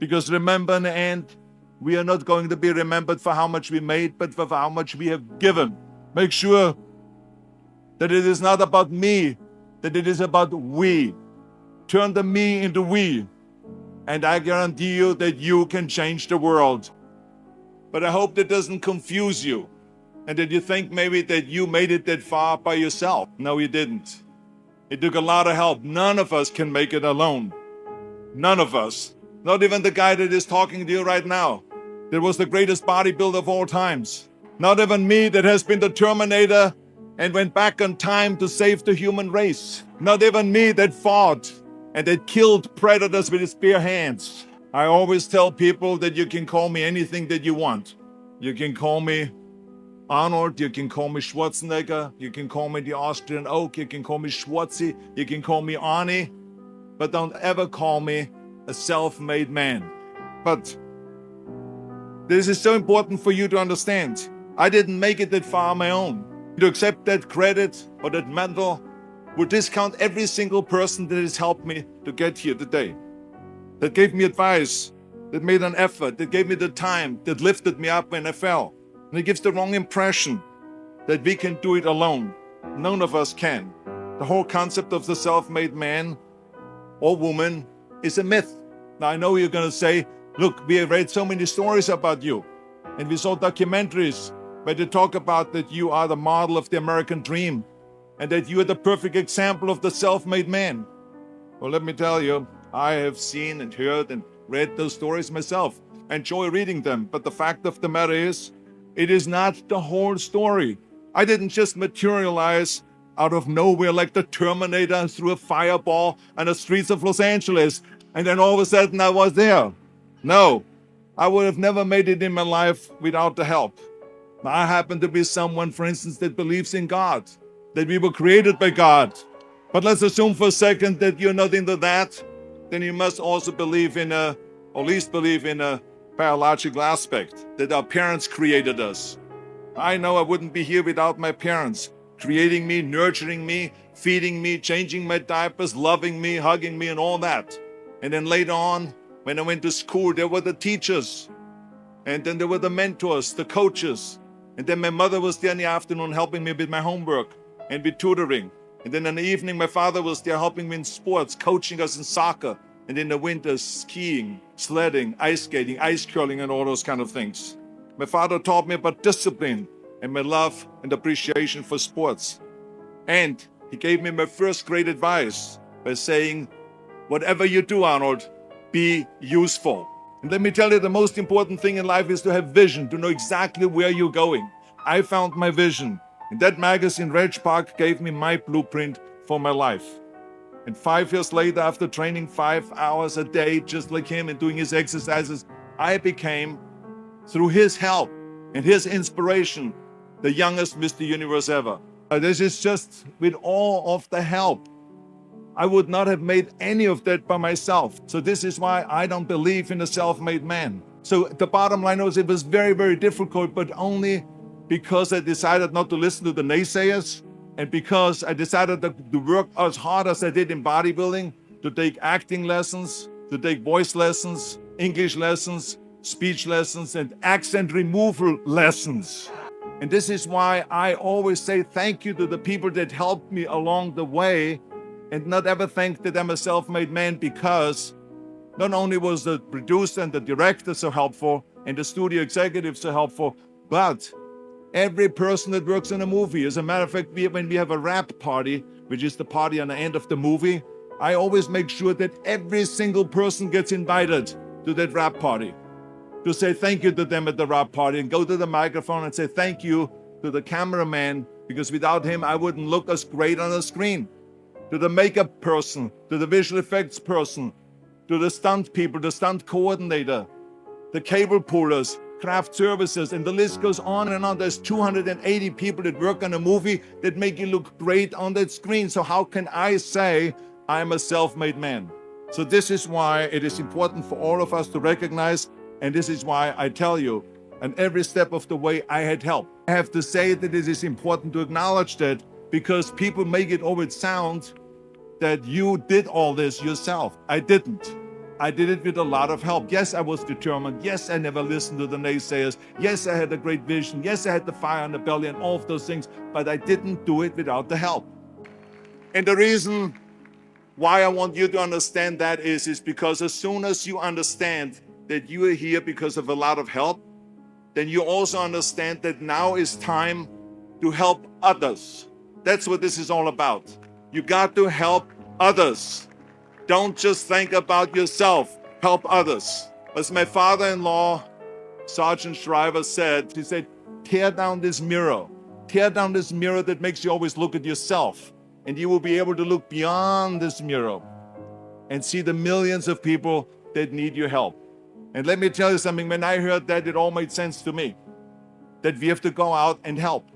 Because remember, in the end, we are not going to be remembered for how much we made, but for how much we have given. Make sure that it is not about me, that it is about we. Turn the me into we, and I guarantee you that you can change the world. But I hope that doesn't confuse you, and that you think maybe that you made it that far by yourself. No, you didn't. It took a lot of help. None of us can make it alone. None of us. Not even the guy that is talking to you right now. That was the greatest bodybuilder of all times. Not even me that has been the Terminator and went back in time to save the human race. Not even me that fought and that killed predators with his bare hands. I always tell people that you can call me anything that you want. You can call me Arnold, you can call me Schwarzenegger, you can call me the Austrian Oak, you can call me Schwarzi, you can call me Arnie, but don't ever call me a self-made man. But this is so important for you to understand. I didn't make it that far on my own. To accept that credit or that medal would discount every single person that has helped me to get here today. That gave me advice, that made an effort, that gave me the time, that lifted me up when I fell. And it gives the wrong impression that we can do it alone. None of us can. The whole concept of the self-made man or woman is a myth. Now I know you're going to say, look, we have read so many stories about you, and we saw documentaries where they talk about that you are the model of the American dream and that you are the perfect example of the self-made man. Well, let me tell you, I have seen and heard and read those stories myself. I enjoy reading them, but the fact of the matter is, it is not the whole story. I didn't just materialize out of nowhere like the Terminator through a fireball on the streets of Los Angeles, and then all of a sudden I was there. No, I would have never made it in my life without the help. I happen to be someone, for instance, that believes in God, that we were created by God. But let's assume for a second that you're not into that, then you must also believe in or at least believe in a biological aspect, that our parents created us. I know I wouldn't be here without my parents, creating me, nurturing me, feeding me, changing my diapers, loving me, hugging me, and all that. And then later on, when I went to school, there were the teachers. And then there were the mentors, the coaches. And then my mother was there in the afternoon helping me with my homework and with tutoring. And then in the evening, my father was there helping me in sports, coaching us in soccer. And in the winter, skiing, sledding, ice skating, ice curling, and all those kind of things. My father taught me about discipline and my love and appreciation for sports. And he gave me my first great advice by saying, whatever you do, Arnold, be useful. And let me tell you, the most important thing in life is to have vision, to know exactly where you're going. I found my vision. And that magazine, Reg Park, gave me my blueprint for my life. And 5 years later, after training 5 hours a day, just like him, and doing his exercises, I became, through his help and his inspiration, the youngest Mr. Universe ever. This is just with all of the help. I would not have made any of that by myself. So this is why I don't believe in a self-made man. So the bottom line was, it was very, very difficult, but only because I decided not to listen to the naysayers, and because I decided to work as hard as I did in bodybuilding, to take acting lessons, to take voice lessons, English lessons, speech lessons, and accent removal lessons. And this is why I always say thank you to the people that helped me along the way, and not ever think that I'm a self-made man, because not only was the producer and the director so helpful and the studio executive so helpful, but every person that works in a movie. As a matter of fact, when we have a wrap party, which is the party on the end of the movie, I always make sure that every single person gets invited to that wrap party, to say thank you to them at the wrap party, and go to the microphone and say thank you to the cameraman, because without him, I wouldn't look as great on the screen. To the makeup person, to the visual effects person, to the stunt people, the stunt coordinator, the cable pullers, craft services, and the list goes on and on. There's 280 people that work on a movie that make you look great on that screen. So how can I say I'm a self-made man? So this is why it is important for all of us to recognize, and this is why I tell you, and every step of the way I had help. I have to say that it is important to acknowledge that, because people make it always sound that you did all this yourself. I didn't. I did it with a lot of help. Yes, I was determined. Yes, I never listened to the naysayers. Yes, I had a great vision. Yes, I had the fire in the belly and all of those things, but I didn't do it without the help. And the reason why I want you to understand that is because as soon as you understand that you are here because of a lot of help, then you also understand that now is time to help others. That's what this is all about. You got to help others. Don't just think about yourself. Help others. As my father-in-law, Sergeant Shriver said, he said, tear down this mirror. Tear down this mirror that makes you always look at yourself. And you will be able to look beyond this mirror and see the millions of people that need your help. And let me tell you something, when I heard that, it all made sense to me. That we have to go out and help.